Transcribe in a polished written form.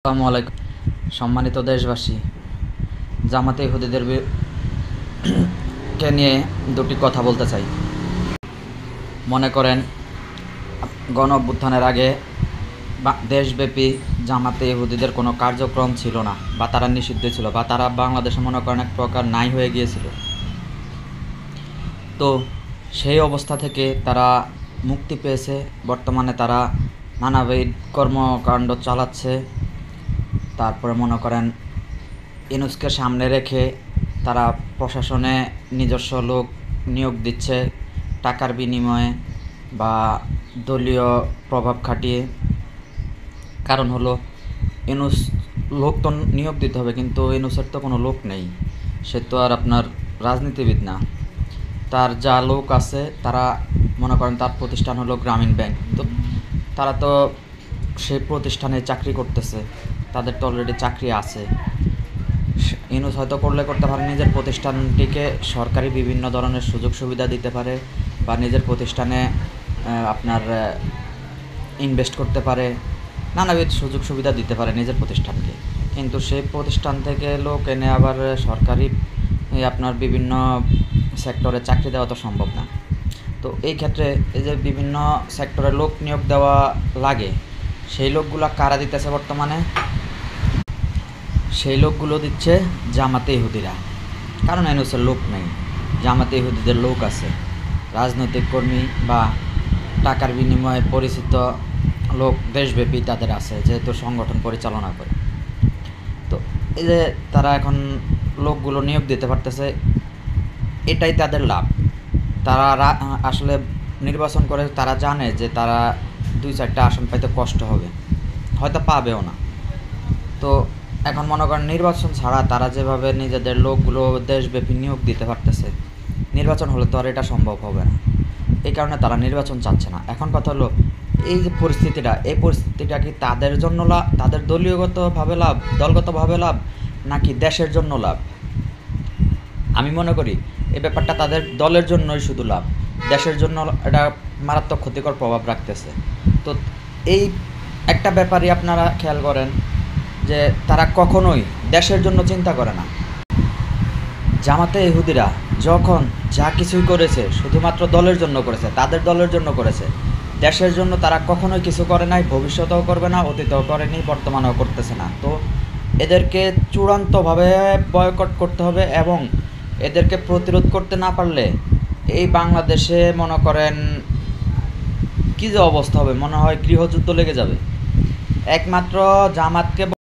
আসসালামু আলাইকুম। সম্মানিত দেশবাসী, জামাতে ইহুদিদের কে নিয়ে দুটি কথা বলতে চাই। মনে করেন গণ অভ্যুত্থানের আগে দেশব্যাপী জামাতে ইহুদিদের কোনো কার্যক্রম ছিল না, বা তারা নিষিদ্ধ ছিল, বা তারা বাংলাদেশে মনে করেন এক প্রকার নাই হয়ে গিয়েছিল। তো সেই অবস্থা থেকে তারা মুক্তি পেয়েছে। বর্তমানে তারা নানাবিধ কর্মকাণ্ড চালাচ্ছে। তারপরে মনে করেন ইউনূসকে সামনে রেখে তারা প্রশাসনে নিজস্ব লোক নিয়োগ দিচ্ছে টাকার বিনিময়ে বা দলীয় প্রভাব খাটিয়ে। কারণ হলো ইউনূস লোক তো নিয়োগ দিতে হবে, কিন্তু ইউনূসের তো কোনো লোক নেই, সে তো আর আপনার রাজনীতিবিদ না। তার যা লোক আছে তারা মনে করেন তার প্রতিষ্ঠান হলো গ্রামীণ ব্যাংক, তো তারা তো সেই প্রতিষ্ঠানে চাকরি করতেছে, তাদের তো অলরেডি চাকরি আছে। ইউনূস হয়তো করতে পারে নিজের প্রতিষ্ঠানটিকে সরকারি বিভিন্ন ধরনের সুযোগ সুবিধা দিতে পারে, বা নিজের প্রতিষ্ঠানে আপনার ইনভেস্ট করতে পারে, নানাবিধ সুযোগ সুবিধা দিতে পারে নিজের প্রতিষ্ঠানকে। কিন্তু সেই প্রতিষ্ঠান থেকে লোক এনে আবার সরকারি আপনার বিভিন্ন সেক্টরে চাকরি দেওয়া তো সম্ভব না। তো এই ক্ষেত্রে এই যে বিভিন্ন সেক্টরে লোক নিয়োগ দেওয়া লাগে, সেই লোকগুলো কারা দিতেছে বর্তমানে? সেই লোকগুলো দিচ্ছে জামাতে ইহুদিরা। কারণ ইউনূসের লোক নেই, জামাতে ইহুদিদের লোক আছে, রাজনৈতিক কর্মী বা টাকার বিনিময়ে পরিচিত লোক দেশব্যাপী তাদের আছে, যেহেতু সংগঠন পরিচালনা করে। তো এই যে তারা এখন লোকগুলো নিয়োগ দিতে পারতেছে, এটাই তাদের লাভ। তারা আসলে নির্বাচন করে তারা জানে যে তারা 2-4টা আসন পাইতে কষ্ট হবে, হয়তো পাবেও না। তো এখন মনে করেন নির্বাচন ছাড়া তারা যেভাবে নিজেদের লোকগুলো দেশব্যাপী নিয়োগ দিতে পারতেছে, নির্বাচন হলে তো আর এটা সম্ভব হবে না। এই কারণে তারা নির্বাচন চাচ্ছে না। এখন কথা হলো, এই যে এই পরিস্থিতিটা কি তাদের জন্য লাভ, তাদের দলীয়গতভাবে লাভ, দলগতভাবে লাভ, নাকি দেশের জন্য লাভ? আমি মনে করি এই ব্যাপারটা তাদের দলের জন্যই শুধু লাভ, দেশের জন্য এটা মারাত্মক ক্ষতিকর প্রভাব রাখতেছে। তো এই একটা ব্যাপারই আপনারা খেয়াল করেন যে তারা কখনোই দেশের জন্য চিন্তা করে না। জামাতে ইহুদিরা যখন যা কিছুই করেছে শুধুমাত্র দলের জন্য করেছে, তাদের দলের জন্য করেছে। দেশের জন্য তারা কখনোই কিছু করে নাই, ভবিষ্যতেও করবে না, অতীতেও করেনি, বর্তমানেও করতেছে না। তো এদেরকে চূড়ান্তভাবে বয়কট করতে হবে, এবং এদেরকে প্রতিরোধ করতে না পারলে এই বাংলাদেশে মনে করেন কী যে অবস্থা হবে, মনে হয় গৃহযুদ্ধ লেগে যাবে। একমাত্র জামাতকে